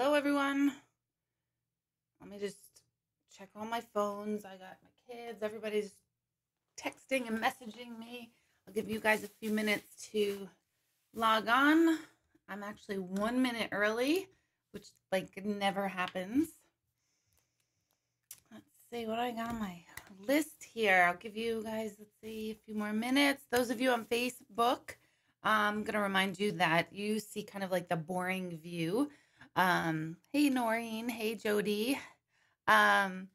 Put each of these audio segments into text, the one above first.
Hello, everyone. Let me just check all my phones. I got my kids. Everybody's texting and messaging me. I'll give you guys a few minutes to log on. I'm actually 1 minute early, which never happens. Let's see what I got on my list here. I'll give you guys, let's see, a few more minutes. Those of you on Facebook, I'm going to remind you that you see kind of like the boring view. Hey, Noreen. Hey, Jody. So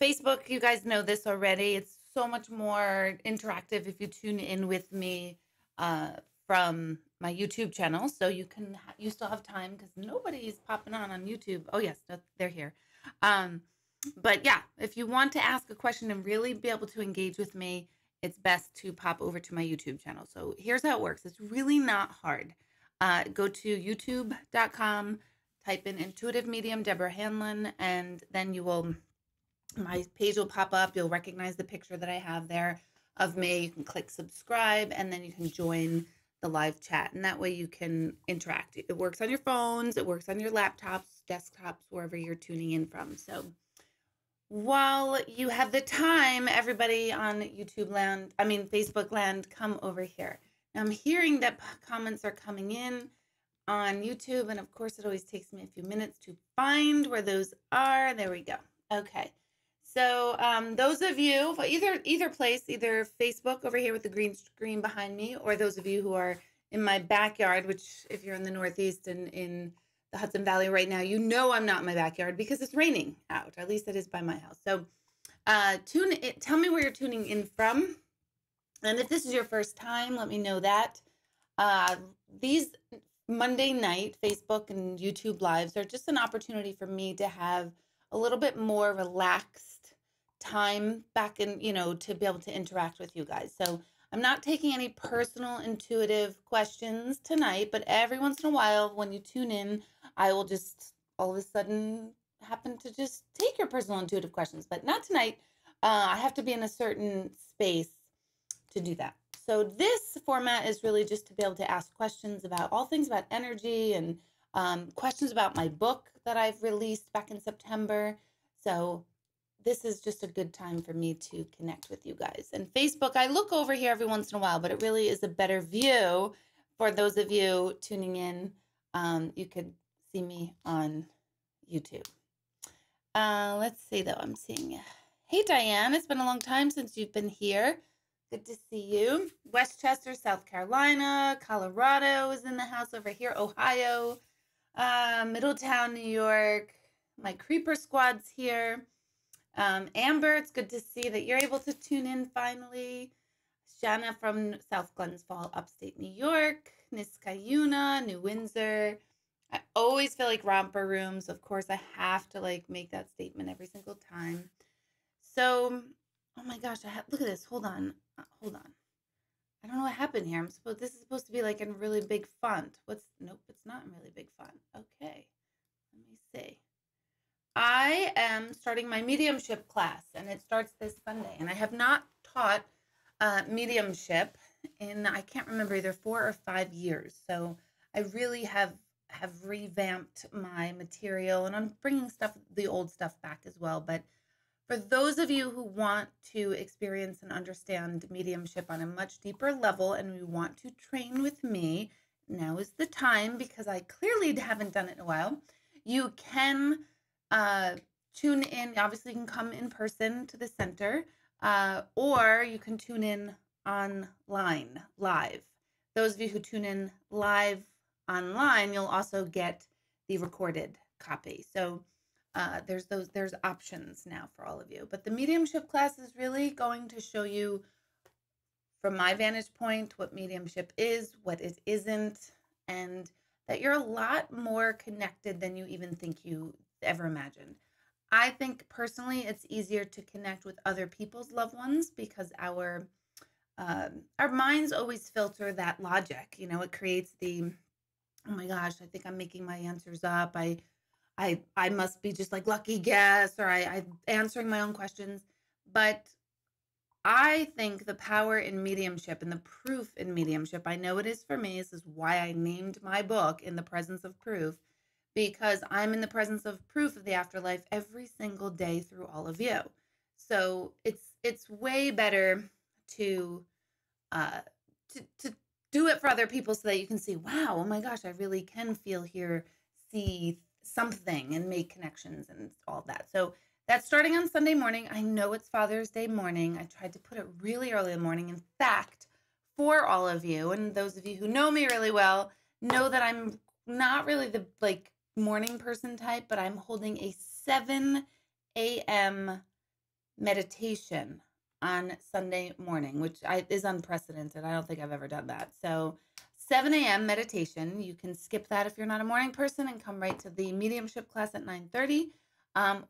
Facebook, you guys know this already. It's so much more interactive if you tune in with me from my YouTube channel. So you still have time because nobody's popping on YouTube. Oh, yes, they're here. But yeah, if you want to ask a question and really be able to engage with me, it's best to pop over to my YouTube channel. So here's how it works. It's really not hard. Go to youtube.com, type in Intuitive Medium Deborah Hanlon, and then my page will pop up. You'll recognize the picture that I have there of me. You can click subscribe, and then you can join the live chat. And that way you can interact. It works on your phones. It works on your laptops, desktops, wherever you're tuning in from. So while you have the time, everybody on Facebook land, come over here. Now I'm hearing that comments are coming in on YouTube, and of course it always takes me a few minutes to find where those are. There we go. Okay. So those of you, either place, either Facebook over here with the green screen behind me, or those of you who are in my backyard, which if you're in the Northeast and in the Hudson Valley right now, you know I'm not in my backyard because it's raining out. At least it is by my house. So tell me where you're tuning in from. And if this is your first time, let me know that. These Monday night Facebook and YouTube lives are just an opportunity for me to have a little bit more relaxed time back in, to be able to interact with you guys. So I'm not taking any personal intuitive questions tonight, but every once in a while when you tune in, I will just all of a sudden happen to just take your personal intuitive questions, but not tonight. I have to be in a certain space to do that. So this format is really just to be able to ask questions about all things about energy and questions about my book that I've released back in September. So this is just a good time for me to connect with you guys. And Facebook, I look over here every once in a while, but it really is a better view for those of you tuning in. You could see me on YouTube. Let's see though, I'm seeing, hey Diane, it's been a long time since you've been here. Good to see you. Westchester, South Carolina, Colorado is in the house over here, Ohio, Middletown, New York. My Creeper Squad's here. Amber, it's good to see that you're able to tune in finally. Shanna from South Glensfall, upstate New York. Niskayuna, New Windsor. I always feel like romper rooms. Of course, I have to make that statement every single time. So, oh my gosh, look at this. Hold on. I don't know what happened here. This is supposed to be in really big font. Nope, it's not in really big font. Okay, let me see. I am starting my mediumship class, and it starts this Sunday. And I have not taught mediumship in, I can't remember, either 4 or 5 years. So I really have revamped my material, and I'm bringing the old stuff back as well. But for those of you who want to experience and understand mediumship on a much deeper level and you want to train with me, now is the time, because I clearly haven't done it in a while. You can tune in. Obviously, you can come in person to the center, or you can tune in online, live. Those of you who tune in live online, you'll also get the recorded copy. So there's options now for all of you. But the mediumship class is really going to show you, from my vantage point, what mediumship is, what it isn't, and that you're a lot more connected than you even think you ever imagined. I think personally it's easier to connect with other people's loved ones because our minds always filter that logic. It creates the, oh my gosh, I think I'm making my answers up. I must be just lucky guess, or I'm answering my own questions. But I think the power in mediumship and the proof in mediumship, I know it is for me. This is why I named my book In the Presence of Proof, because I'm in the presence of proof of the afterlife every single day through all of you. So it's way better to uh, to do it for other people so that you can see, wow, oh my gosh, I really can feel, hear, see something, and make connections and all that. So that's starting on Sunday morning. I know it's Father's Day morning. I tried to put it really early in the morning. In fact, for all of you and those of you who know me really well, know that I'm not really the morning person type, but I'm holding a 7 a.m. meditation on Sunday morning, which is unprecedented. I don't think I've ever done that. So 7 a.m. meditation. You can skip that if you're not a morning person and come right to the mediumship class at 9:30,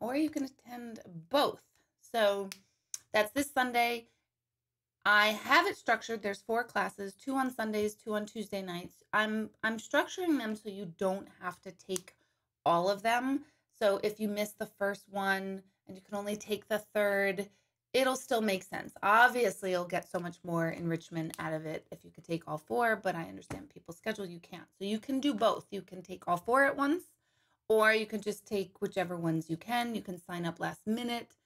or you can attend both. So that's this Sunday. I have it structured. There's 4 classes, 2 on Sundays, 2 on Tuesday nights. I'm structuring them so you don't have to take all of them. So if you miss the first one and you can only take the third, it'll still make sense. Obviously, you'll get so much more enrichment out of it if you could take all 4, but I understand people's schedule, you can't. So you can do both. You can take all 4 at once, or you can just take whichever ones you can. You can sign up last minute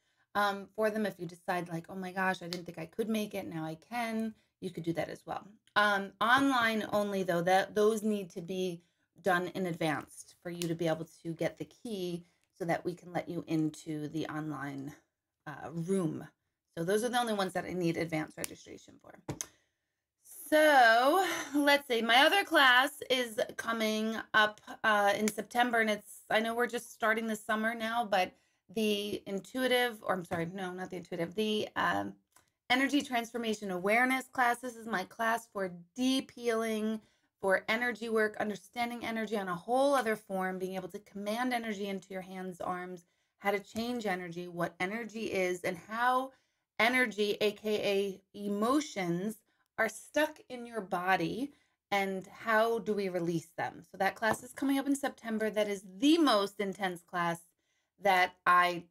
for them if you decide like, oh my gosh, I didn't think I could make it, now I can. You could do that as well. Online only though, those need to be done in advance for you to be able to get the key so that we can let you into the online room. So those are the only ones that I need advance registration for. So let's see, my other class is coming up in September, and I know we're just starting this summer now, but the intuitive, or I'm sorry, no, not the intuitive, the energy transformation awareness class. This is my class for deep healing, for energy work, understanding energy on a whole other form, being able to command energy into your hands, arms, how to change energy, what energy is, and how energy, aka emotions, are stuck in your body, and how do we release them. So that class is coming up in September. That is the most intense class that I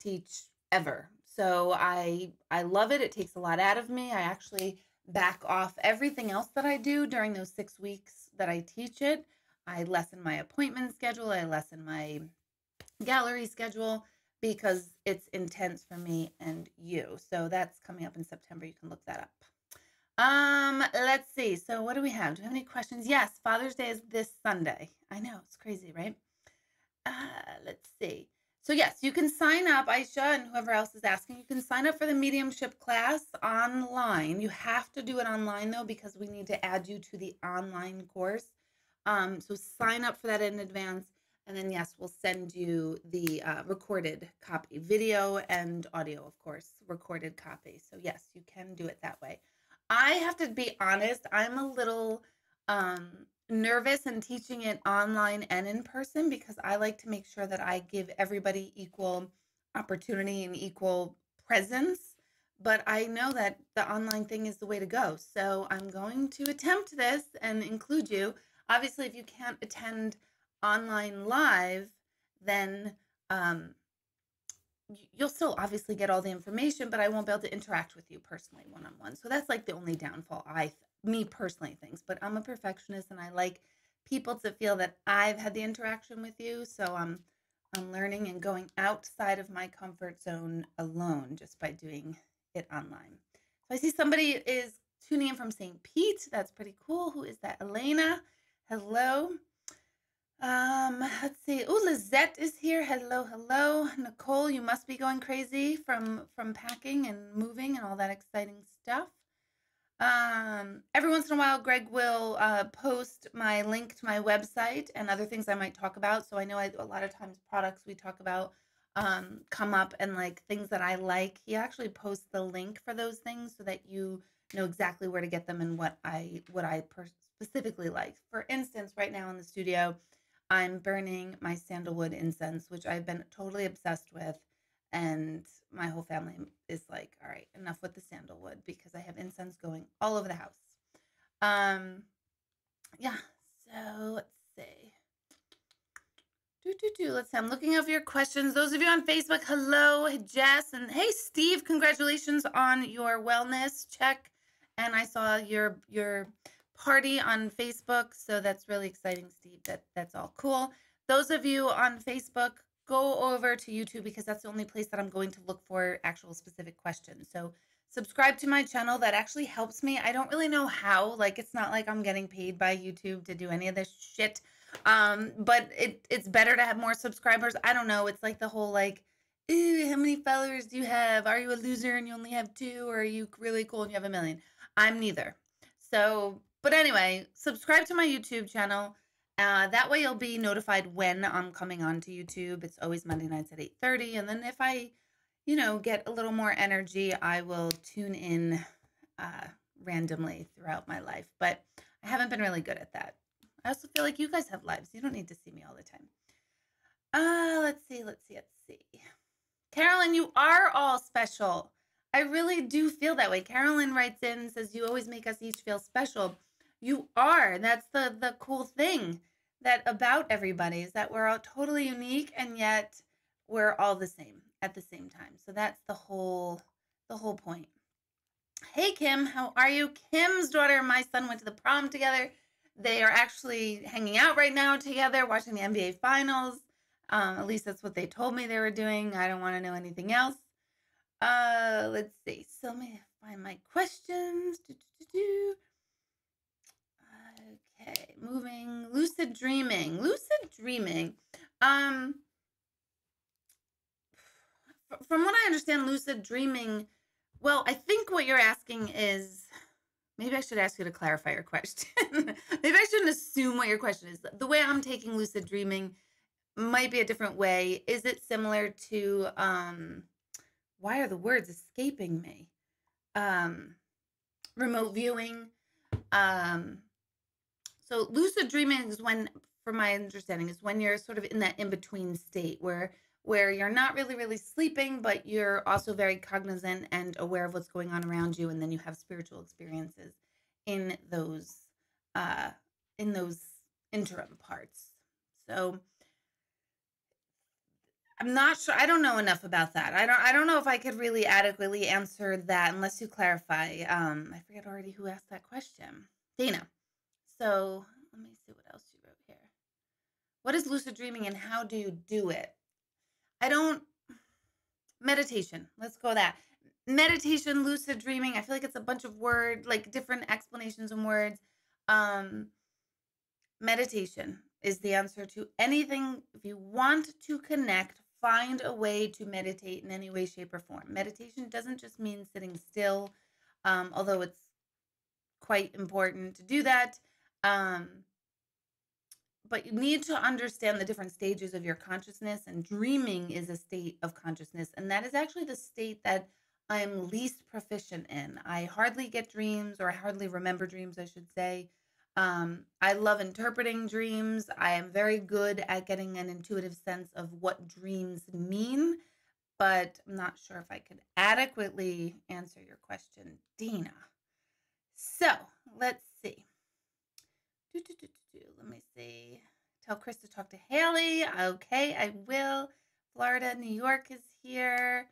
teach ever. So I love it. It takes a lot out of me. I actually back off everything else that I do during those 6 weeks that I teach it. I lessen my appointment schedule. I lessen my gallery schedule because it's intense for me and you. So that's coming up in September. You can look that up. Let's see. So what do we have? Do we have any questions? Yes, Father's Day is this Sunday. I know, it's crazy, right? Let's see. So yes, you can sign up, Aisha, and whoever else is asking, you can sign up for the mediumship class online. You have to do it online though, because we need to add you to the online course. So sign up for that in advance. And then yes, we'll send you the recorded copy, video and audio, of course, recorded copy. So yes, you can do it that way. I have to be honest, I'm a little nervous in teaching it online and in person because I like to make sure that I give everybody equal opportunity and equal presence. But I know that the online thing is the way to go. So I'm going to attempt this and include you. Obviously, if you can't attend online live, then you'll still obviously get all the information, but I won't be able to interact with you personally one-on-one. So that's like the only downfall me personally thinks, but I'm a perfectionist and I like people to feel that I've had the interaction with you. So I'm learning and going outside of my comfort zone alone just by doing it online. So I see somebody is tuning in from St. Pete. That's pretty cool. Who is that? Elena. Hello. Let's see. Oh, Lizette is here. Hello, hello. Nicole, you must be going crazy from packing and moving and all that exciting stuff. Every once in a while, Greg will post my link to my website and other things I might talk about. So I know a lot of times products we talk about come up, and like things that I like, he actually posts the link for those things so that you know exactly where to get them and what I specifically like. For instance, right now in the studio, I'm burning my sandalwood incense, which I've been totally obsessed with. And my whole family is like, all right, enough with the sandalwood, because I have incense going all over the house. Yeah, so let's see. Let's see. I'm looking over your questions. Those of you on Facebook, hello, Jess. And hey, Steve, congratulations on your wellness check. And I saw your party on Facebook. So that's really exciting, Steve. That's all cool. Those of you on Facebook, go over to YouTube because that's the only place that I'm going to look for actual specific questions. So subscribe to my channel. That actually helps me. I don't really know how. Like, it's not like I'm getting paid by YouTube to do any of this shit. But it's better to have more subscribers. I don't know. It's like the whole like, ooh, how many followers do you have? Are you a loser and you only have 2? Or are you really cool and you have 1,000,000? I'm neither. So, but anyway, subscribe to my YouTube channel. That way you'll be notified when I'm coming on to YouTube. It's always Monday nights at 8:30. And then if I, get a little more energy, I will tune in randomly throughout my life. But I haven't been really good at that. I also feel like you guys have lives. You don't need to see me all the time. Let's see. Carolyn, you are all special. I really do feel that way. Carolyn writes in and says, you always make us each feel special. You are. That's the cool thing that about everybody is that we're all totally unique and yet we're all the same at the same time. So that's the whole point. Hey, Kim, how are you? Kim's daughter and my son went to the prom together. They are actually hanging out right now together, watching the NBA Finals. At least that's what they told me they were doing. I don't want to know anything else. Let's see. So let me find my questions. Okay, moving. Lucid dreaming. From what I understand, lucid dreaming, well, I think what you're asking is, maybe I should ask you to clarify your question. Maybe I shouldn't assume what your question is. The way I'm taking lucid dreaming might be a different way. Is it similar to, why are the words escaping me? Remote viewing. So lucid dreaming is when, from my understanding, is when you're sort of in that in-between state where you're not really sleeping, but you're also very cognizant and aware of what's going on around you, and then you have spiritual experiences in those interim parts. So I'm not sure. I don't know enough about that. I don't know if I could really adequately answer that unless you clarify. I forget already who asked that question. Dana. So let me see what else you wrote here. What is lucid dreaming and how do you do it? Meditation. Let's go with that. Meditation, lucid dreaming. I feel like it's a bunch of words, like different explanations and words. Meditation is the answer to anything. If you want to connect, find a way to meditate in any way, shape, or form. Meditation doesn't just mean sitting still, although it's quite important to do that. But you need to understand the different stages of your consciousness, and dreaming is a state of consciousness. And that is actually the state that I'm least proficient in. I hardly get dreams, or I hardly remember dreams, I should say. I love interpreting dreams. I am very good at getting an intuitive sense of what dreams mean, but I'm not sure if I could adequately answer your question, Dina. So let's see. Let me see. Tell Chris to talk to Haley. Okay, I will. Florida, New York is here.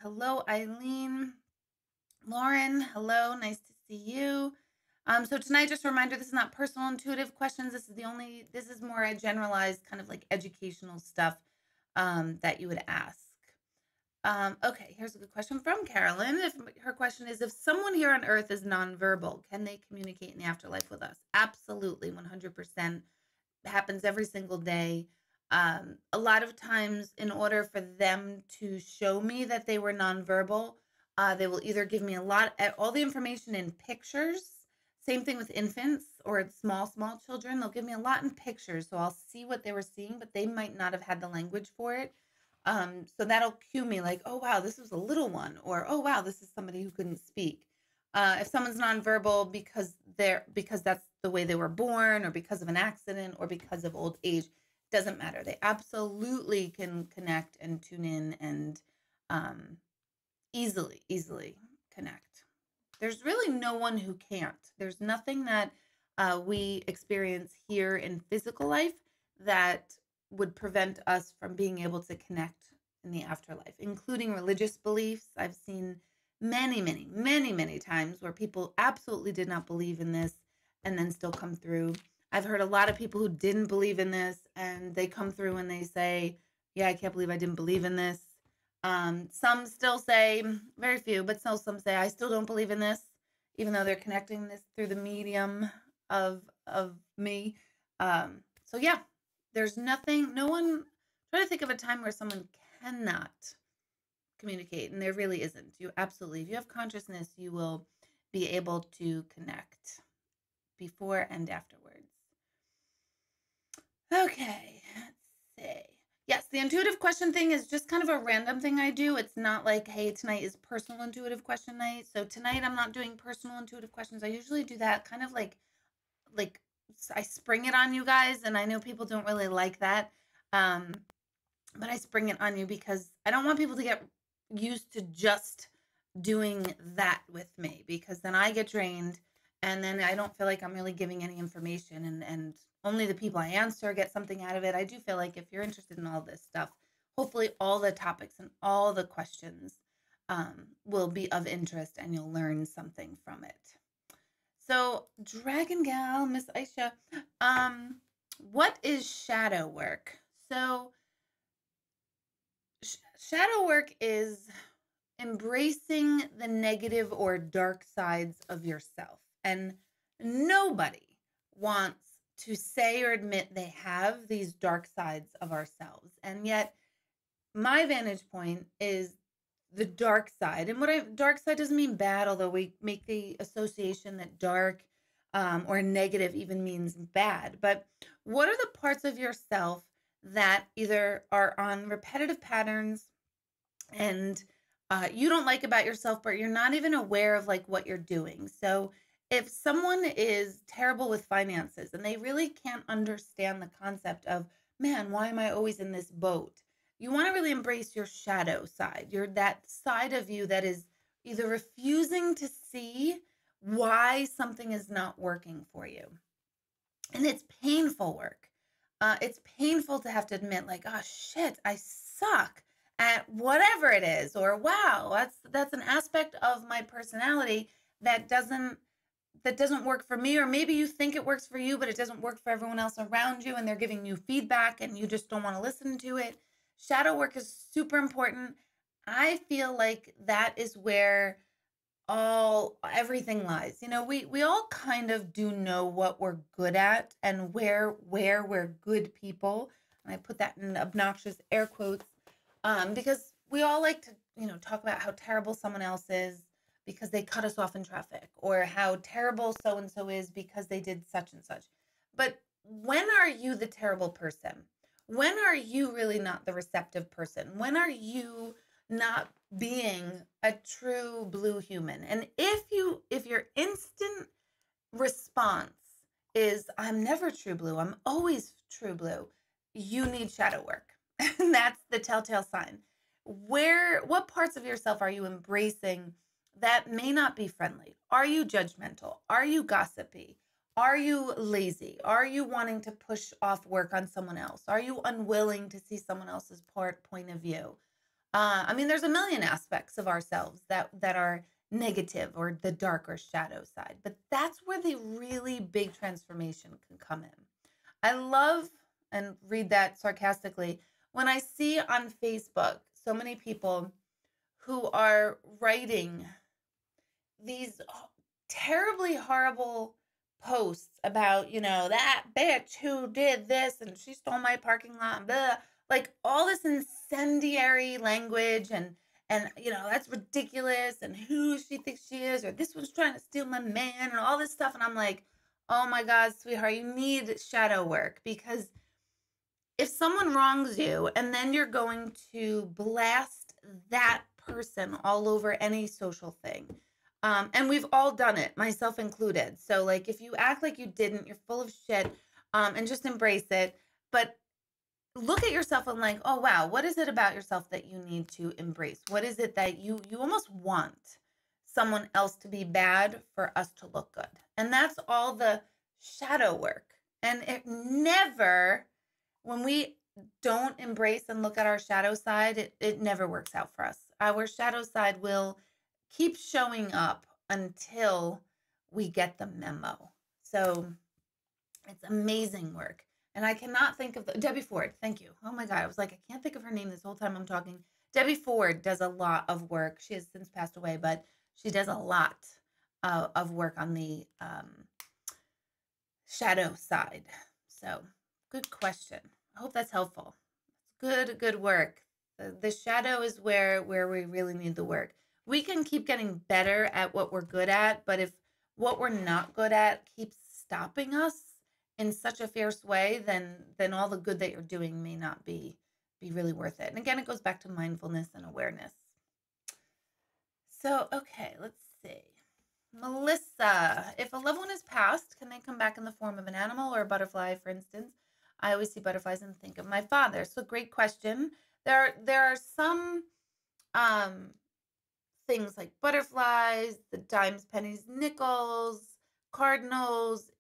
Hello, Eileen. Lauren, hello. Nice to see you. So tonight, just a reminder, this is not personal intuitive questions. This is more a generalized kind of like educational stuff that you would ask. Okay, here's a good question from Carolyn. Her question is, if someone here on Earth is nonverbal, can they communicate in the afterlife with us? Absolutely, 100%. It happens every single day. A lot of times, in order for them to show me that they were nonverbal, they will either give me all the information in pictures. Same thing with infants or small children. They'll give me a lot in pictures, so I'll see what they were seeing, but they might not have had the language for it. So that'll cue me like, oh, wow, this was a little one, or, oh, wow, this is somebody who couldn't speak. If someone's nonverbal because that's the way they were born, or because of an accident, or because of old age, doesn't matter. They absolutely can connect and tune in and easily connect. There's really no one who can't. There's nothing that we experience here in physical life that would prevent us from being able to connect in the afterlife, including religious beliefs. I've seen many times where people absolutely did not believe in this and then still come through. I've heard a lot of people who didn't believe in this, and they come through and they say, yeah, I can't believe I didn't believe in this. Some still say, very few, but still some say, I still don't believe in this, even though they're connecting this through the medium of me. So yeah, there's nothing, no one, try to think of a time where someone cannot communicate, and there really isn't. You absolutely, if you have consciousness, you will be able to connect before and afterwards. Okay, let's see. Yes, the intuitive question thing is just kind of a random thing I do. It's not like, hey, tonight is personal intuitive question night. So tonight I'm not doing personal intuitive questions. I usually do that kind of like I spring it on you guys, and I know people don't really like that. But I spring it on you because I don't want people to get used to just doing that with me, because then I get drained and then I don't feel like I'm really giving any information, and only the people I answer get something out of it. I do feel like if you're interested in all this stuff, hopefully all the topics and all the questions will be of interest and you'll learn something from it. So, Dragon Gal, Miss Aisha, what is shadow work? So, shadow work is embracing the negative or dark sides of yourself. And nobody wants to say or admit they have these dark sides of ourselves. And yet, my vantage point is the dark side. And dark side doesn't mean bad, although we make the association that dark or negative even means bad. But what are the parts of yourself that either are on repetitive patterns and you don't like about yourself, but you're not even aware of like what you're doing? So if someone is terrible with finances and they really can't understand the concept of, man, why am I always in this boat? You want to really embrace your shadow side. You're that side of you that is either refusing to see why something is not working for you. And it's painful work. It's painful to have to admit, like, oh shit, I suck at whatever it is, or wow, that's an aspect of my personality that doesn't work for me. Or maybe you think it works for you, but it doesn't work for everyone else around you, and they're giving you feedback and you just don't want to listen to it. Shadow work is super important. I feel like that is where everything lies. You know, we all kind of do know what we're good at and where we're good people. And I put that in obnoxious air quotes because we all like to, talk about how terrible someone else is because they cut us off in traffic, or how terrible so and so is because they did such and such. But when are you the terrible person? When are you really not the receptive person? When are you not being a true blue human? And if your instant response is, I'm never true blue, I'm always true blue, you need shadow work. And that's the telltale sign. What parts of yourself are you embracing that may not be friendly? Are you judgmental? Are you gossipy? Are you lazy? Are you wanting to push off work on someone else? Are you unwilling to see someone else's point of view? There's a million aspects of ourselves that are negative, or the dark or shadow side, but that's where the really big transformation can come in. I love, and read that sarcastically, when I see on Facebook so many people who are writing these terribly horrible posts about, that bitch who did this and she stole my parking lot, blah, like all this incendiary language, and that's ridiculous, and who she thinks she is, or this one's trying to steal my man, and all this stuff. And I'm like, oh my God, sweetheart, you need shadow work, because if someone wrongs you and then you're going to blast that person all over any social thing, and we've all done it, myself included. So like, if you act like you didn't, you're full of shit, and just embrace it. But look at yourself and like, oh wow, what is it about yourself that you need to embrace? What is it that you almost want someone else to be bad for us to look good? And that's all the shadow work. And it never, when we don't embrace and look at our shadow side, it never works out for us. Our shadow side will keep showing up until we get the memo. So It's amazing work. And I cannot think of Debbie Ford. Thank you. Oh my God. I was like, I can't think of her name this whole time I'm talking. Debbie Ford does a lot of work. She has since passed away, but she does a lot of work on the shadow side. So, good question. I hope that's helpful. Good work. The shadow is where we really need the work. We can keep getting better at what we're good at, but if what we're not good at keeps stopping us in such a fierce way, then all the good that you're doing may not be really worth it. And again, it goes back to mindfulness and awareness. So, okay, let's see. Melissa, if a loved one has passed, can they come back in the form of an animal or a butterfly, for instance? I always see butterflies and think of my father. So great question. There are some um, things like butterflies, the dimes, pennies, nickels, cardinals,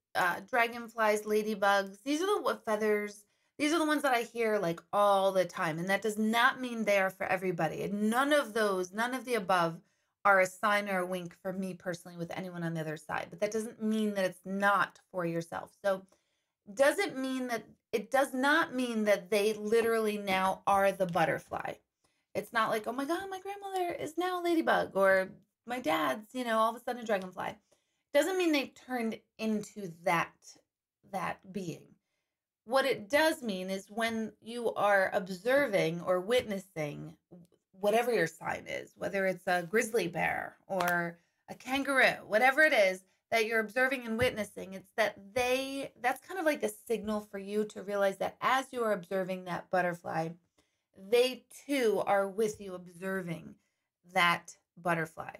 dragonflies, ladybugs. These are the feathers. These are the ones that I hear like all the time. And that does not mean they are for everybody. And none of the above are a sign or a wink for me personally with anyone on the other side. But that doesn't mean that it's not for yourself. So it does not mean that they literally now are the butterfly. It's not like, oh my God, my grandmother is now a ladybug, or my dad's, all of a sudden a dragonfly. Doesn't mean they turned into that being. What it does mean is when you are observing or witnessing whatever your sign is, whether it's a grizzly bear or a kangaroo, whatever it is that you're observing and witnessing, it's that's kind of like a signal for you to realize that as you are observing that butterfly, they too are with you observing that butterfly.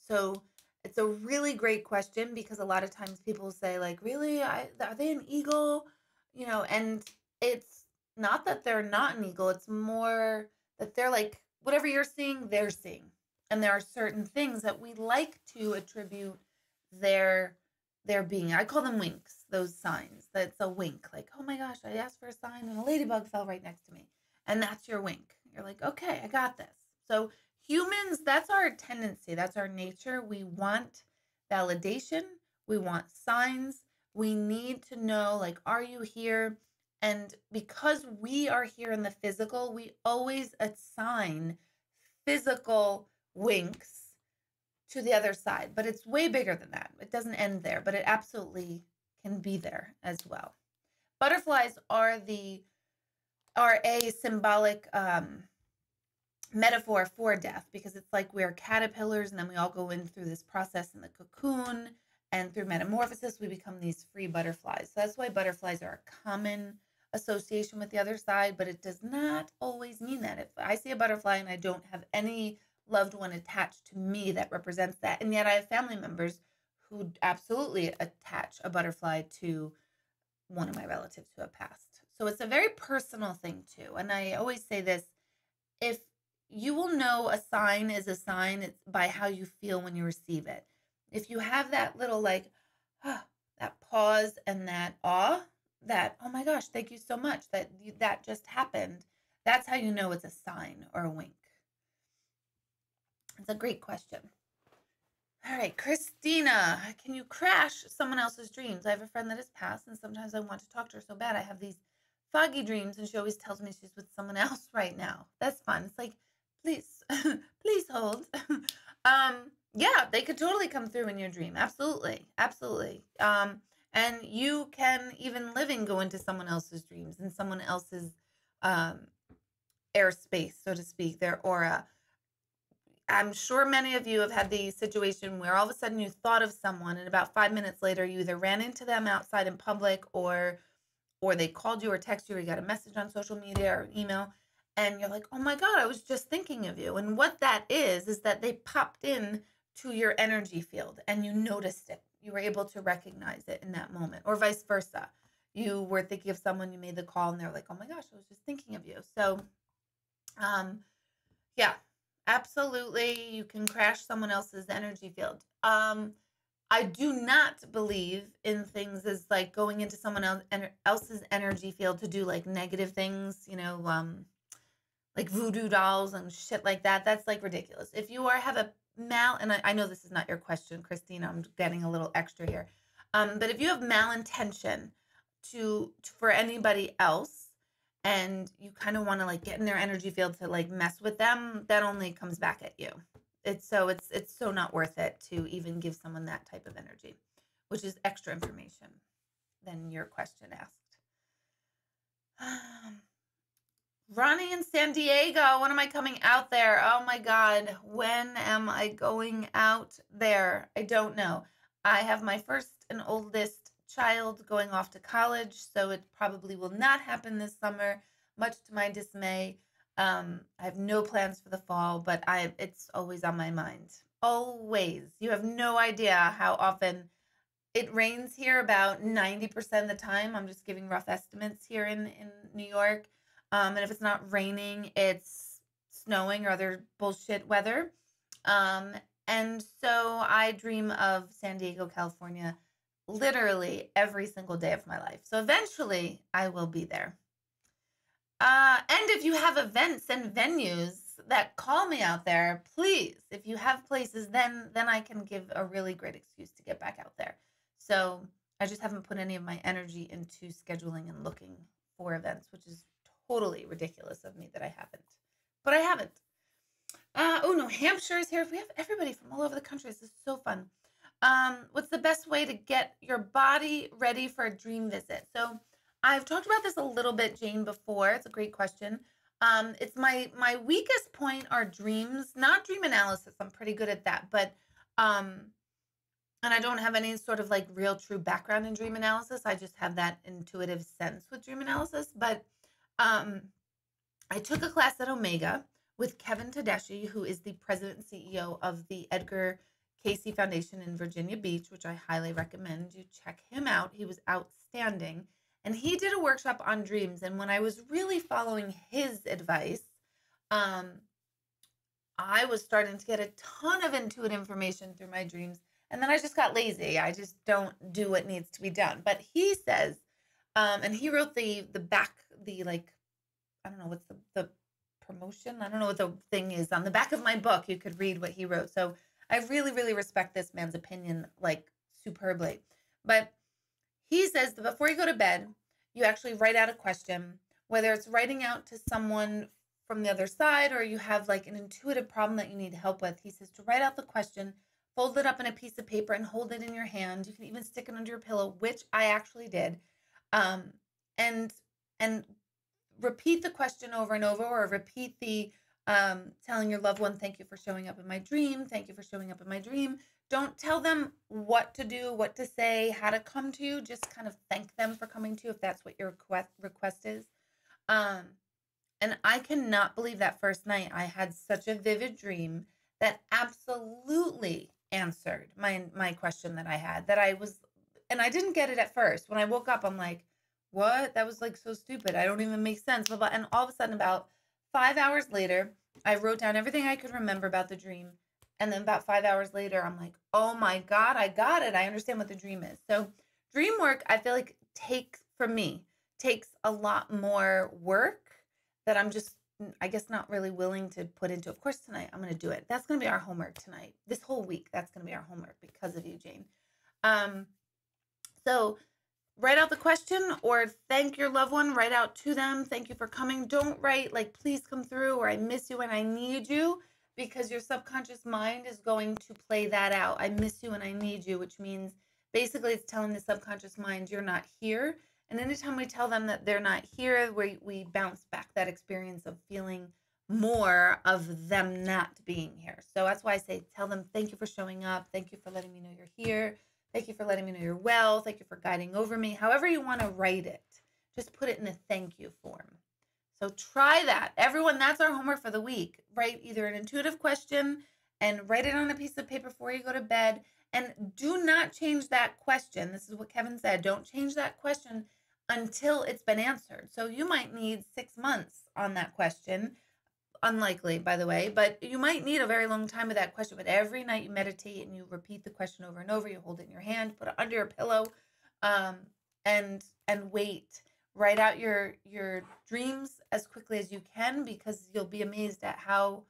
So it's a really great question, because a lot of times people say like, really, are they an eagle? And it's not that they're not an eagle. It's more that they're like, whatever you're seeing, they're seeing. And there are certain things that we like to attribute their being. I call them winks, those signs. That's a wink. Like, oh my gosh, I asked for a sign and a ladybug fell right next to me. And that's your wink. You're like, okay, I got this. So humans, that's our tendency. That's our nature. We want validation. We want signs. We need to know, like, are you here? And because we are here in the physical, we always assign physical winks to the other side. But it's way bigger than that. It doesn't end there, but it absolutely can be there as well. Butterflies are a symbolic metaphor for death, because it's like we're caterpillars and then we all go in through this process in the cocoon, and through metamorphosis we become these free butterflies. So that's why butterflies are a common association with the other side, but it does not always mean that. If I see a butterfly and I don't have any loved one attached to me that represents that, and yet I have family members who absolutely attach a butterfly to one of my relatives who have passed. So it's a very personal thing too. And I always say this, if you will know a sign is a sign, it's by how you feel when you receive it. If you have that little like, that pause and that awe, that, oh my gosh, thank you so much, that just happened, that's how you know it's a sign or a wink. It's a great question. All right, Christina, can you crash someone else's dreams? I have a friend that has passed, and sometimes I want to talk to her so bad. I have these foggy dreams, and she always tells me she's with someone else right now. That's fun. It's like, please, please hold. Yeah, they could totally come through in your dream. Absolutely, absolutely. And you can even living go into someone else's dreams and someone else's airspace, so to speak, their aura. I'm sure many of you have had the situation where all of a sudden you thought of someone, and about 5 minutes later you either ran into them outside in public, or they called you or texted you, or you got a message on social media or email, and you're like, oh my God, I was just thinking of you. And what that is that they popped in to your energy field and you noticed it. You were able to recognize it in that moment, or vice versa. You were thinking of someone, you made the call, and they're like, oh my gosh, I was just thinking of you. So, yeah. Absolutely, you can crash someone else's energy field. I do not believe in things as like going into someone else's energy field to do like negative things, like voodoo dolls and shit like that. That's like ridiculous. If you have a and I know this is not your question, Christina, I'm getting a little extra here. But if you have malintention for anybody else, and you kind of want to like get in their energy field to like mess with them, that only comes back at you. It's so not worth it to even give someone that type of energy, which is extra information than your question asked. Ronnie in San Diego, when am I coming out there? Oh my God, when am I going out there? I don't know. I have my first and oldest child going off to college, so it probably will not happen this summer, much to my dismay. I have no plans for the fall, but it's always on my mind. Always. You have no idea how often it rains here about 90% of the time. I'm just giving rough estimates here in New York. And if it's not raining, it's snowing or other bullshit weather. And so I dream of San Diego, California, literally every single day of my life. So eventually I will be there. And if you have events and venues that call me out there, please, if you have places, then I can give a really great excuse to get back out there. So I just haven't put any of my energy into scheduling and looking for events, which is totally ridiculous of me that I haven't. But I haven't. New Hampshire is here. We have everybody from all over the country. This is so fun. What's the best way to get your body ready for a dream visit? So I've talked about this a little bit, Jane, before. It's a great question. It's my weakest point are dreams, not dream analysis. I'm pretty good at that, but and I don't have any sort of like real true background in dream analysis. I just have that intuitive sense with dream analysis. But I took a class at Omega with Kevin Tedeschi, who is the president and CEO of the Edgar Cayce Foundation in Virginia Beach, which I highly recommend you check him out. He was outstanding. And he did a workshop on dreams. And when I was really following his advice, I was starting to get a ton of intuitive information through my dreams. And then I just got lazy. I just don't do what needs to be done. But he says, and he wrote the back, the like, I don't know, what's the promotion? I don't know what the thing is. On the back of my book, you could read what he wrote. So I really, really respect this man's opinion, like superbly. But he says that before you go to bed, you actually write out a question, whether it's writing out to someone from the other side or you have like an intuitive problem that you need help with. He says to write out the question, fold it up in a piece of paper and hold it in your hand. You can even stick it under your pillow, which I actually did. And repeat the question over and over, or repeat the telling your loved one, thank you for showing up in my dream. Thank you for showing up in my dream. Don't tell them what to do, what to say, how to come to you. Just kind of thank them for coming to you if that's what your request is. And I cannot believe that first night I had such a vivid dream that absolutely answered my question that I had, that I was, and I didn't get it at first. When I woke up, I'm like, what? That was like so stupid. I don't even make sense. And all of a sudden, about 5 hours later, I wrote down everything I could remember about the dream. And then about 5 hours later, I'm like, oh my God, I got it. I understand what the dream is. So dream work, I feel like takes a lot more work that I'm just, I guess, not really willing to put into. Of course, tonight I'm going to do it. That's going to be our homework tonight. This whole week, that's going to be our homework because of you, Jane. So write out the question or thank your loved one. Write out to them. Thank you for coming. Don't write like, please come through, or I miss you and I need you, because your subconscious mind is going to play that out. I miss you and I need you, which means basically it's telling the subconscious mind you're not here. And anytime we tell them that they're not here, we bounce back that experience of feeling more of them not being here. So that's why I say, tell them, thank you for showing up. Thank you for letting me know you're here. Thank you for letting me know you're well. Thank you for guiding over me. However you want to write it, just put it in a thank you form. So try that. Everyone, that's our homework for the week. Write either an intuitive question and write it on a piece of paper before you go to bed. And do not change that question. This is what Kevin said. Don't change that question until it's been answered. So you might need 6 months on that question. Unlikely, by the way, but you might need a very long time with that question. But every night you meditate and you repeat the question over and over. You hold it in your hand, put it under your pillow, and wait. Write out your dreams as quickly as you can, because you'll be amazed at how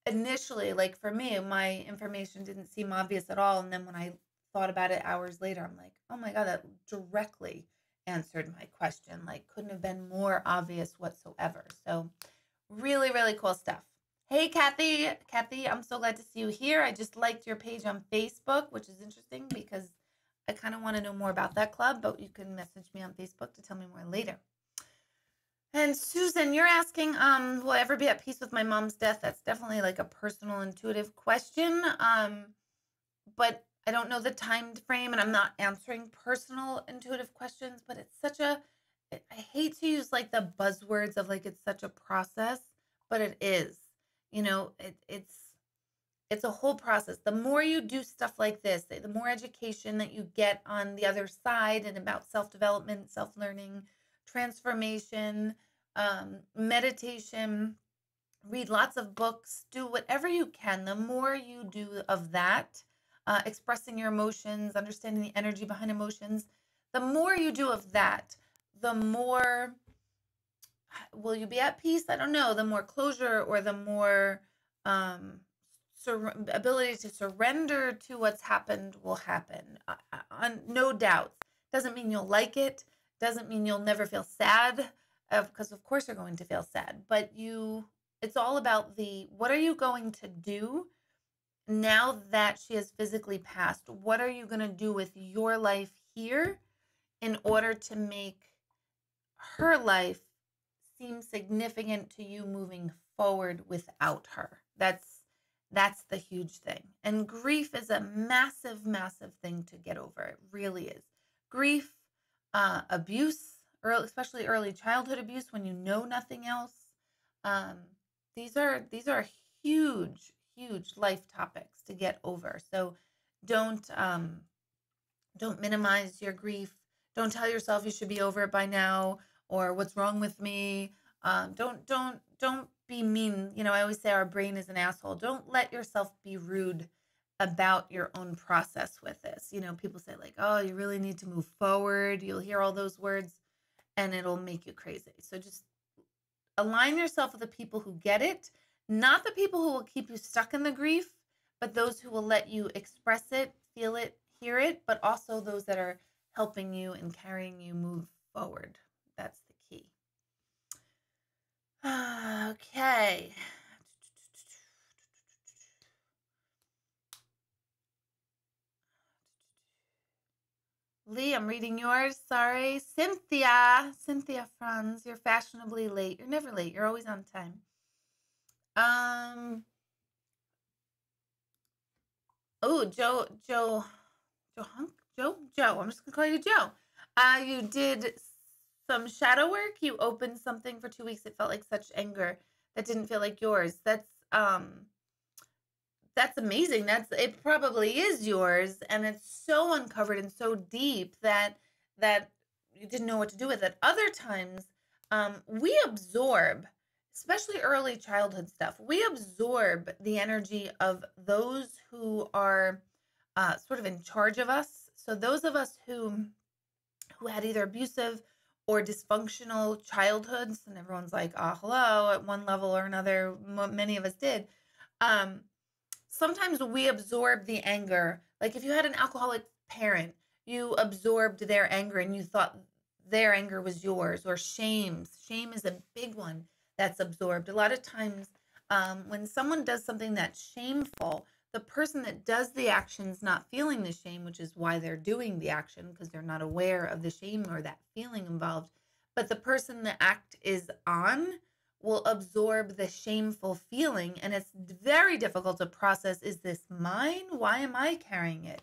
initially, like for me, my information didn't seem obvious at all. And then when I thought about it hours later, I'm like, oh my God, that directly answered my question. Like, couldn't have been more obvious whatsoever. So really, really cool stuff. Hey, Kathy. Kathy, I'm so glad to see you here. I just liked your page on Facebook, which is interesting because I kind of want to know more about that club, but you can message me on Facebook to tell me more later. And Susan, you're asking, will I ever be at peace with my mom's death? That's definitely like a personal, intuitive question. But I don't know the time frame, and I'm not answering personal, intuitive questions, but it's such a, I hate to use like the buzzwords of like, it's such a process, but it is, it's a whole process. The more you do stuff like this, the more education that you get on the other side and about self-development, self-learning, transformation, meditation, read lots of books, do whatever you can. The more you do of that, expressing your emotions, understanding the energy behind emotions, the more you do of that, the more will you be at peace? I don't know. The more closure or the more ability to surrender to what's happened will happen. No doubts. Doesn't mean you'll like it. Doesn't mean you'll never feel sad, because of course you're going to feel sad. But it's all about what are you going to do now that she has physically passed? What are you going to do with your life here in order to make her life seem significant to you moving forward without her? That's the huge thing. And grief is a massive, massive thing to get over. It really is. Grief, abuse, especially early childhood abuse when you know nothing else. These are huge, huge life topics to get over. So don't minimize your grief. Don't tell yourself you should be over it by now, or what's wrong with me. Don't be mean. I always say our brain is an asshole. Don't let yourself be rude about your own process with this. People say like, oh, you really need to move forward. You'll hear all those words and it'll make you crazy. So just align yourself with the people who get it, not the people who will keep you stuck in the grief, but those who will let you express it, feel it, hear it, but also those that are helping you and carrying you move forward. That's the key. Okay. Lee, I'm reading yours. Sorry. Cynthia Franz, you're fashionably late. You're never late. You're always on time. Oh, Joe. I'm just gonna call you Joe. You did some shadow work. You opened something for 2 weeks. It felt like such anger that didn't feel like yours. That's amazing. It probably is yours, and it's so uncovered and so deep that you didn't know what to do with it. Other times, we absorb, especially early childhood stuff, we absorb the energy of those who are sort of in charge of us. So those of us who had either abusive or dysfunctional childhoods, and everyone's like, oh, hello, at one level or another, many of us did. Sometimes we absorb the anger. Like if you had an alcoholic parent, you absorbed their anger and you thought their anger was yours. Or shame. Shame is a big one that's absorbed. A lot of times when someone does something that's shameful, the person that does the action is not feeling the shame, which is why they're doing the action, because they're not aware of the shame or that feeling involved. But the person the act is on will absorb the shameful feeling, and it's very difficult to process. Is this mine? Why am I carrying it?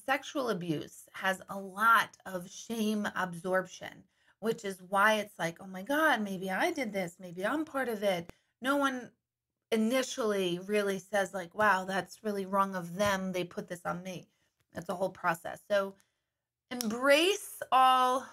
Sexual abuse has a lot of shame absorption, which is why it's like, oh my God, maybe I did this. Maybe I'm part of it. No one initially really says like, wow, that's really wrong of them. They put this on me. It's a whole process. So embrace all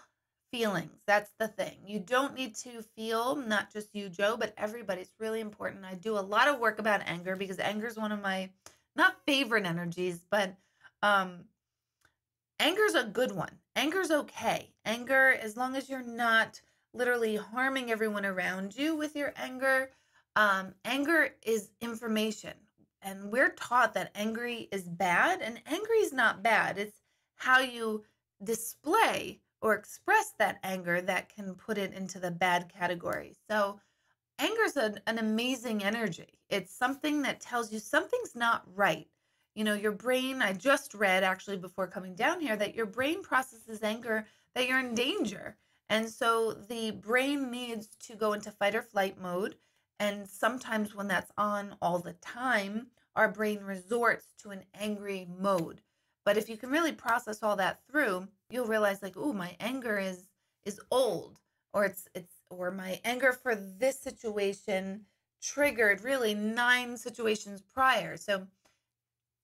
feelings. That's the thing. You don't need to feel, not just you, Joe, but everybody. It's really important. I do a lot of work about anger because anger is one of my not favorite energies, but anger is a good one. Anger is okay. Anger, as long as you're not literally harming everyone around you with your anger. Anger is information, and we're taught that angry is bad, and angry is not bad. It's how you display or express that anger that can put it into the bad category. So anger is an amazing energy. It's something that tells you something's not right. You know, your brain, I just read actually before coming down here that your brain processes anger that you're in danger. And so the brain needs to go into fight or flight mode. And sometimes when that's on all the time, our brain resorts to an angry mode. But if you can really process all that through, you'll realize like, oh, my anger is old, or or my anger for this situation triggered really 9 situations prior. So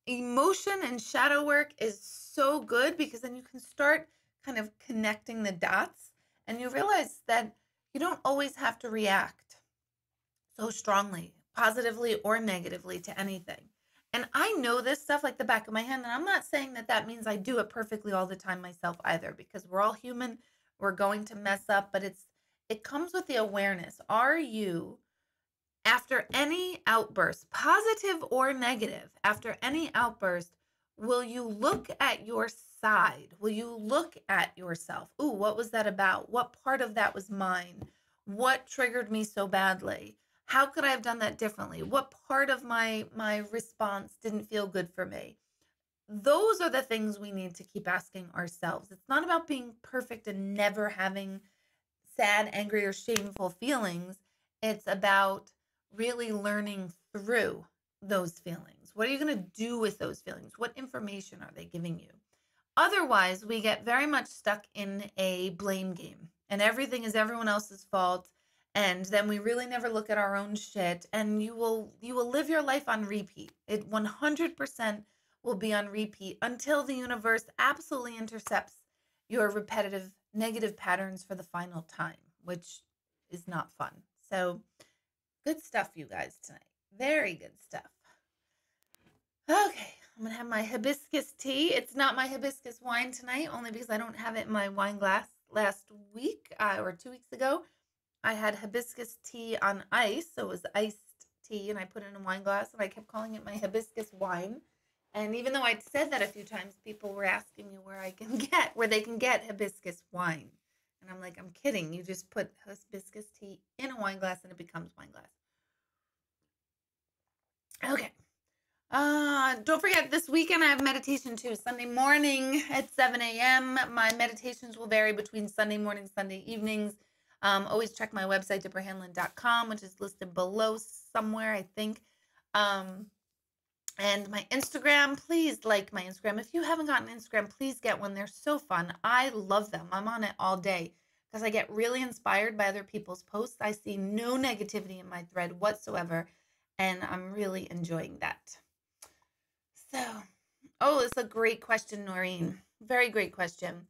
emotion and shadow work is so good because then you can start kind of connecting the dots, and you realize that you don't always have to react so strongly, positively or negatively, to anything. And I know this stuff like the back of my hand, and I'm not saying that that means I do it perfectly all the time myself either, because we're all human. We're going to mess up, but it comes with the awareness. Are you, after any outburst, positive or negative, after any outburst, will you look at your side? Will you look at yourself? Ooh, what was that about? What part of that was mine? What triggered me so badly? How could I have done that differently? What part of my response didn't feel good for me? Those are the things we need to keep asking ourselves. It's not about being perfect and never having sad, angry, or shameful feelings. It's about really learning through those feelings. What are you going to do with those feelings? What information are they giving you? Otherwise, we get very much stuck in a blame game, and everything is everyone else's fault. And then we really never look at our own shit, and you will live your life on repeat. It 100% will be on repeat until the universe absolutely intercepts your repetitive negative patterns for the final time, which is not fun. So good stuff, you guys, tonight. Very good stuff. Okay, I'm going to have my hibiscus tea. It's not my hibiscus wine tonight, only because I don't have it in my wine glass. Last week or 2 weeks ago, I had hibiscus tea on ice. So it was iced tea, and I put it in a wine glass, and I kept calling it my hibiscus wine. And even though I'd said that a few times, people were asking me where they can get hibiscus wine. And I'm like, I'm kidding. You just put hibiscus tea in a wine glass and it becomes wine glass. Okay. Don't forget, this weekend I have meditation too. Sunday morning at 7 a.m. My meditations will vary between Sunday mornings, Sunday evenings. Always check my website, deborahhanlon.com, which is listed below somewhere, I think. And my Instagram, please like my Instagram. If you haven't gotten Instagram, please get one. They're so fun. I love them. I'm on it all day because I get really inspired by other people's posts. I see no negativity in my thread whatsoever, and I'm really enjoying that. So, it's a great question, Noreen. Very great question.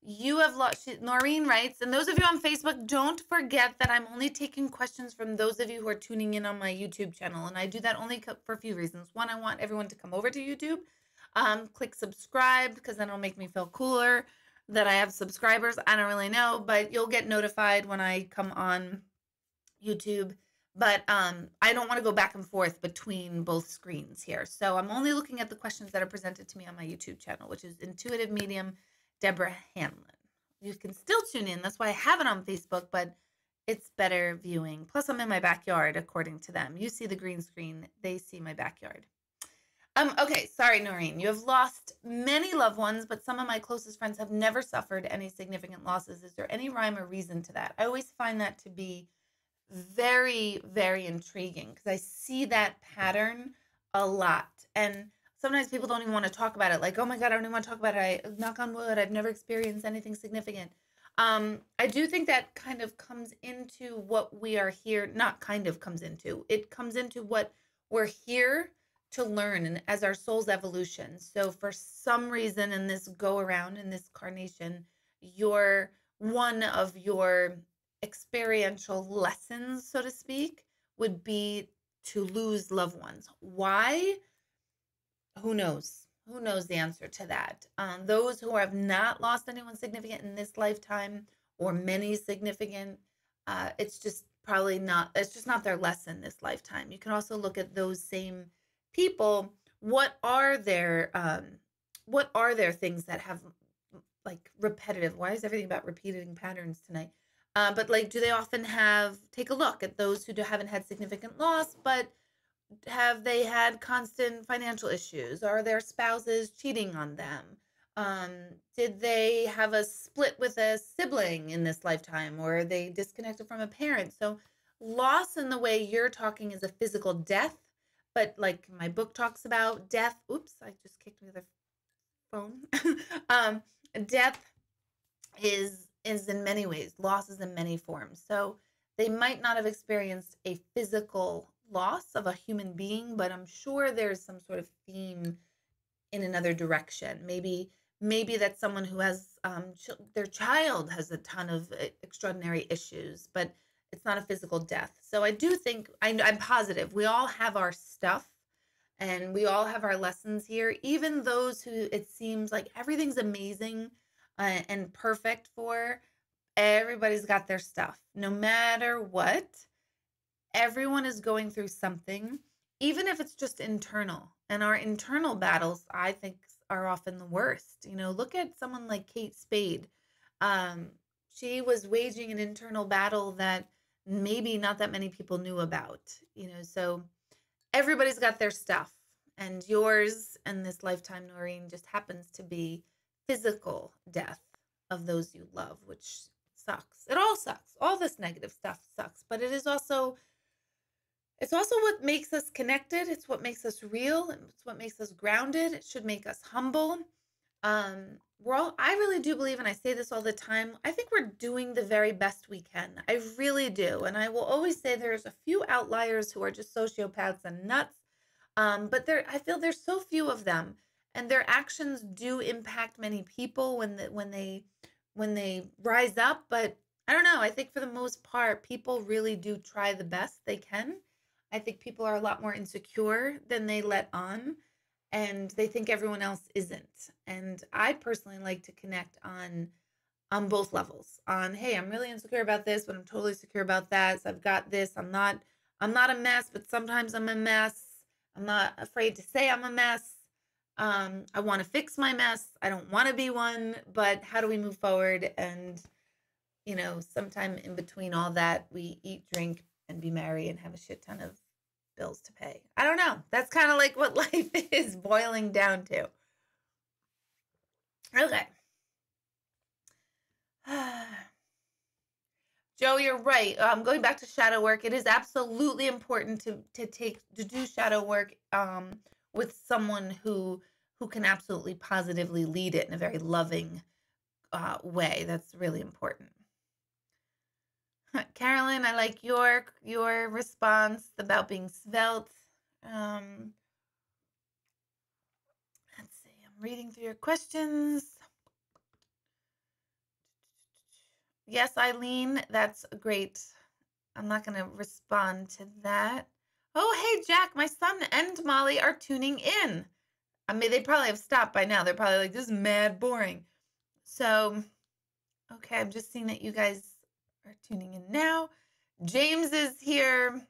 You have lost, Noreen writes, and those of you on Facebook, don't forget that I'm only taking questions from those of you who are tuning in on my YouTube channel. And I do that only for a few reasons. One, I want everyone to come over to YouTube, click subscribe, because then it'll make me feel cooler that I have subscribers. I don't really know, but you'll get notified when I come on YouTube. But I don't want to go back and forth between both screens here. So I'm only looking at the questions that are presented to me on my YouTube channel, which is Intuitive Medium Deborah Hanlon. You can still tune in. That's why I have it on Facebook, but it's better viewing. Plus, I'm in my backyard, according to them. You see the green screen. They see my backyard. Okay, sorry, Noreen. You have lost many loved ones, but some of my closest friends have never suffered any significant losses. Is there any rhyme or reason to that? I always find that to be very, very intriguing because I see that pattern a lot. And sometimes people don't even want to talk about it. Like, oh my God, I don't even want to talk about it. I knock on wood. I've never experienced anything significant. I do think that kind of comes into what we are here. Not kind of comes into. It comes into what we're here to learn and as our soul's evolution. So for some reason in this go around, in this carnation, one of your experiential lessons, so to speak, would be to lose loved ones. Why? Who knows? Who knows the answer to that? Those who have not lost anyone significant in this lifetime or many significant, it's just not their lesson this lifetime. You can also look at those same people. What are their things that have like repetitive? Why is everything about repeating patterns tonight? But like, do they often take a look at those who haven't had significant loss, but have they had constant financial issues? Are their spouses cheating on them? Um, did they have a split with a sibling in this lifetime, or are they disconnected from a parent? So loss in the way you're talking is a physical death, but like my book talks about death. Oops, I just kicked me the phone. um, Death is in many ways, loss is in many forms. So they might not have experienced a physical loss of a human being, but I'm sure there's some sort of theme in another direction. Maybe that's someone who has their child has a ton of extraordinary issues, but it's not a physical death. So I do think I'm positive we all have our stuff and we all have our lessons here, even those who it seems like everything's amazing and perfect for. Everybody's got their stuff. No matter what, everyone is going through something, even if it's just internal. And our internal battles, I think, are often the worst. You know, look at someone like Kate Spade. She was waging an internal battle that maybe not that many people knew about, you know, so everybody's got their stuff. And yours in this lifetime, Noreen, just happens to be physical death of those you love, which sucks. It all sucks. All this negative stuff sucks, but it's also what makes us connected. It's what makes us real. It's what makes us grounded. It should make us humble. I really do believe, and I say this all the time, I think we're doing the very best we can. I really do. And I will always say there's a few outliers who are just sociopaths and nuts. But I feel there's so few of them, and their actions do impact many people when they rise up. But I don't know. I think for the most part, people really do try the best they can. I think people are a lot more insecure than they let on, and they think everyone else isn't. And I personally like to connect on both levels. On, hey, I'm really insecure about this, but I'm totally secure about that. So I've got this. I'm not a mess, but sometimes I'm a mess. I'm not afraid to say I'm a mess. I want to fix my mess. I don't want to be one, but how do we move forward? And, you know, sometime in between all that, we eat, drink, and be merry and have a shit ton of bills to pay. I don't know. That's kind of like what life is boiling down to. Okay. Joe, you're right. Going back to shadow work, it is absolutely important to do shadow work with someone who can absolutely positively lead it in a very loving way. That's really important. Carolyn, I like your response about being svelte. Let's see. I'm reading through your questions. Yes, Eileen, that's great. I'm not going to respond to that. Oh, hey, Jack, my son and Molly are tuning in. I mean, they probably have stopped by now. They're probably like, this is mad boring. So, okay, I'm just seeing that you guys are tuning in now. James is here.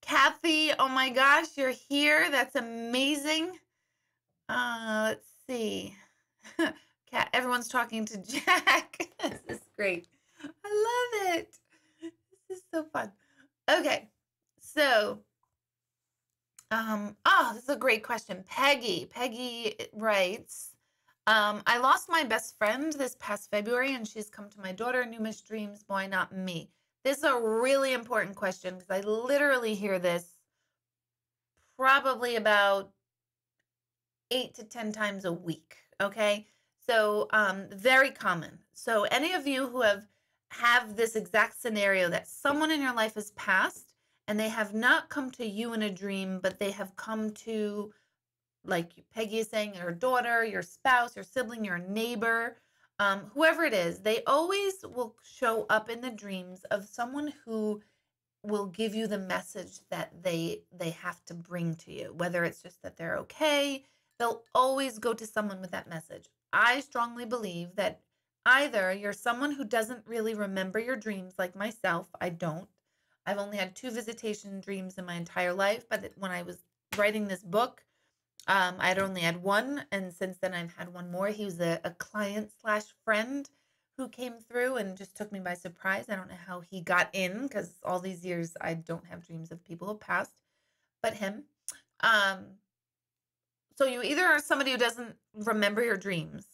Kathy, oh my gosh, you're here. That's amazing. Let's see. Everyone's talking to Jack. This is great. I love it. This is so fun. Okay, so, this is a great question. Peggy writes, I lost my best friend this past February, and she's come to my daughter, numerous dreams. Why not me? This is a really important question because I literally hear this probably about 8 to 10 times a week. Okay. So, very common. So any of you who have this exact scenario that someone in your life has passed and they have not come to you in a dream, but they have come to, like Peggy is saying, your daughter, your spouse, your sibling, your neighbor, whoever it is, they always will show up in the dreams of someone who will give you the message that they have to bring to you, whether it's just that they're okay. They'll always go to someone with that message. I strongly believe that either you're someone who doesn't really remember your dreams, like myself. I don't. I've only had 2 visitation dreams in my entire life, but when I was writing this book, I'd only had one, and since then I've had one more. He was a client slash friend who came through and just took me by surprise. I don't know how he got in because all these years I don't have dreams of people who passed, but him. Um, so you either are somebody who doesn't remember your dreams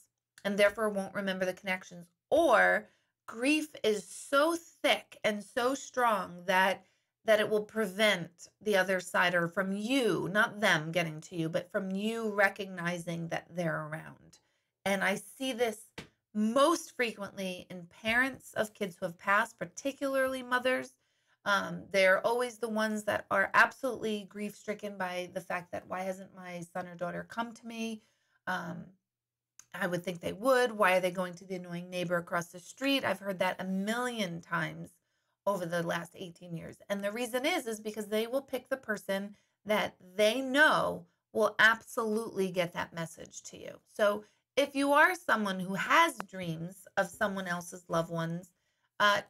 and therefore won't remember the connections, or grief is so thick and so strong that it will prevent the other side, or from you, not them getting to you, but from you recognizing that they're around. And I see this most frequently in parents of kids who have passed, particularly mothers. They're always the ones that are absolutely grief stricken by the fact that, why hasn't my son or daughter come to me? Um, I would think they would. Why are they going to the annoying neighbor across the street? I've heard that a million times over the last 18 years. And the reason is because they will pick the person that they know will absolutely get that message to you. So if you are someone who has dreams of someone else's loved ones,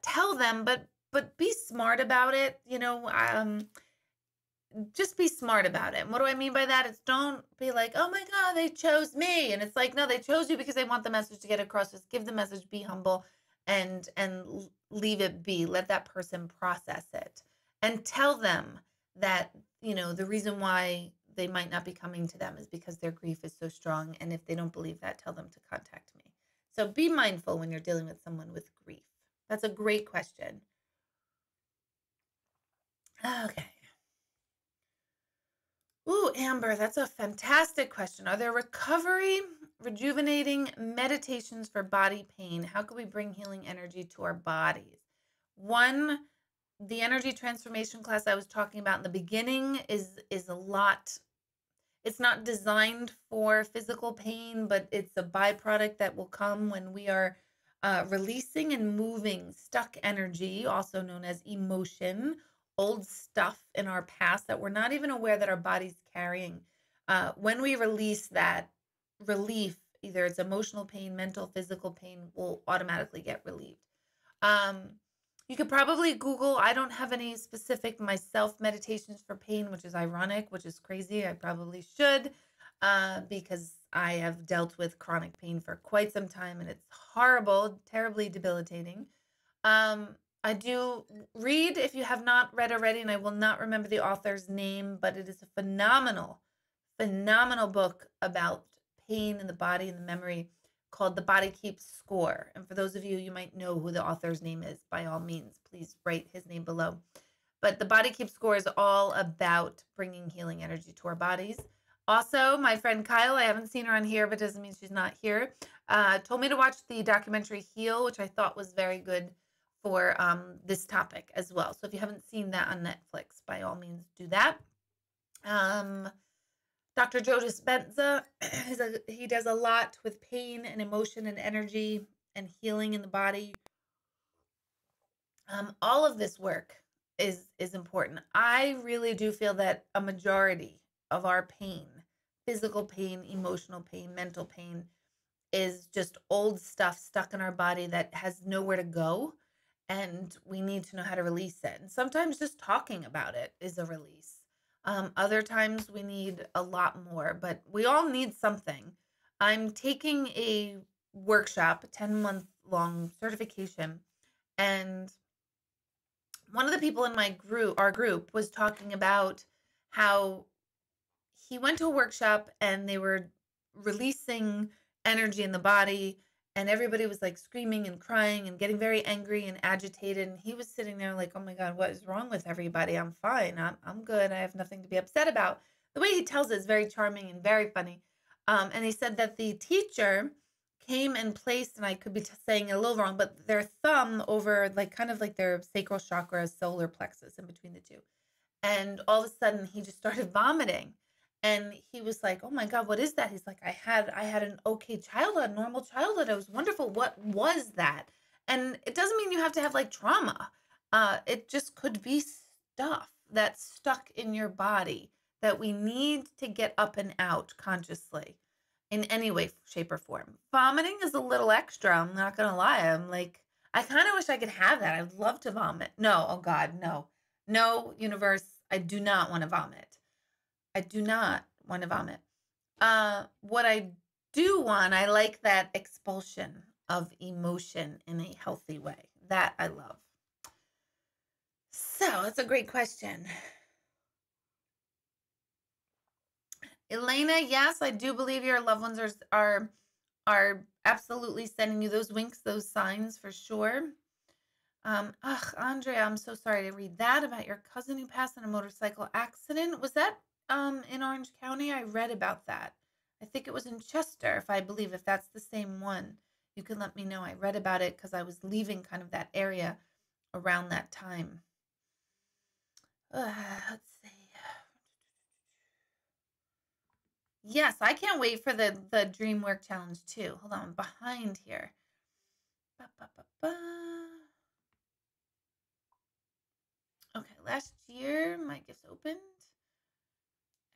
tell them, but be smart about it. Just be smart about it. And what do I mean by that? It's, don't be like, oh my God, they chose me. And it's like, no, they chose you because they want the message to get across. Just give the message, be humble, and leave it be. Let that person process it. And tell them that, the reason why they might not be coming to them is because their grief is so strong. And if they don't believe that, tell them to contact me. So be mindful when you're dealing with someone with grief. That's a great question. Okay. Ooh, Amber, that's a fantastic question. Are there recovery, rejuvenating meditations for body pain? How can we bring healing energy to our bodies? One, the energy transformation class I was talking about in the beginning is a lot. It's not designed for physical pain, but it's a byproduct that will come when we are releasing and moving stuck energy, also known as emotion, old stuff in our past that we're not even aware that our body's carrying. When we release that, relief, either it's emotional pain, mental, physical pain, will automatically get relieved. You could probably Google, I don't have any specific myself meditations for pain, which is ironic, which is crazy. I probably should, because I have dealt with chronic pain for quite some time and it's horrible, terribly debilitating. I do read, if you have not read already, and I will not remember the author's name, but it is a phenomenal, phenomenal book about pain in the body and the memory, called The Body Keeps Score. And for those of you might know who the author's name is, by all means, please write his name below. But The Body Keeps Score is all about bringing healing energy to our bodies. Also, my friend Kyle, I haven't seen her on here, but doesn't mean she's not here, told me to watch the documentary Heal, which I thought was very good for this topic as well. So if you haven't seen that on Netflix, by all means, do that. Dr. Joe Dispenza, he does a lot with pain and emotion and energy and healing in the body. All of this work is important. I really do feel that a majority of our pain, physical pain, emotional pain, mental pain, is just old stuff stuck in our body that has nowhere to go, and we need to know how to release it. And sometimes just talking about it is a release. Other times we need a lot more, but we all need something. I'm taking a workshop, a 10-month long certification, and one of the people in our group, was talking about how he went to a workshop and they were releasing energy in the body, and everybody was like screaming and crying and getting very angry and agitated, and he was sitting there like, oh my God, what is wrong with everybody? I'm fine. I'm good. I have nothing to be upset about. The way he tells it is very charming and very funny. And he said that the teacher came and placed, and I could be saying it a little wrong, but their thumb over, like, kind of like their sacral chakra, solar plexus, in between the two. And all of a sudden he just started vomiting. And he was like, oh my God, what is that? He's like, I had an okay childhood, normal childhood. It was wonderful. What was that? And it doesn't mean you have to have like trauma. It just could be stuff that's stuck in your body that we need to get up and out consciously in any way, shape, or form. Vomiting is a little extra. I'm not going to lie. I'm like, I kind of wish I could have that. I'd love to vomit. No, oh God, no. No, universe, I do not want to vomit. I do not want to vomit. What I do want, I like that expulsion of emotion in a healthy way. That I love. So that's a great question. Elena, yes, I do believe your loved ones are absolutely sending you those winks, those signs for sure. Andrea, I'm so sorry to read that about your cousin who passed in a motorcycle accident. Was that in Orange County? I read about that. I think it was in Chester, if that's the same one. You can let me know. I read about it because I was leaving kind of that area around that time. Let's see. Yes, I can't wait for the Dream Work Challenge too. Hold on, I'm behind here. Ba, ba, ba, ba. Okay, last year my gifts opened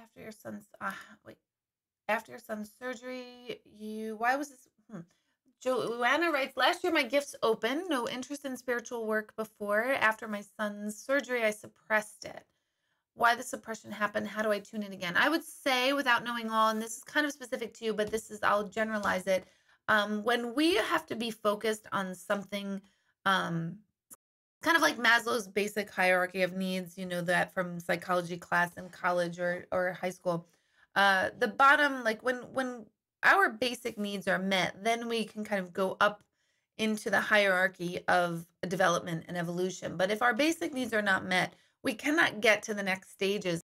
after your son's after your son's surgery. Why was this? Joanna writes, last year my gifts opened. No interest in spiritual work before. After my son's surgery, I suppressed it. Why the suppression happened? How do I tune in again? I would say, without knowing all, and this is kind of specific to you, but I'll generalize it. When we have to be focused on something, kind of like Maslow's basic hierarchy of needs, you know, that from psychology class in college or high school. The bottom, like when our basic needs are met, then we can kind of go up into the hierarchy of development and evolution. But if our basic needs are not met, we cannot get to the next stages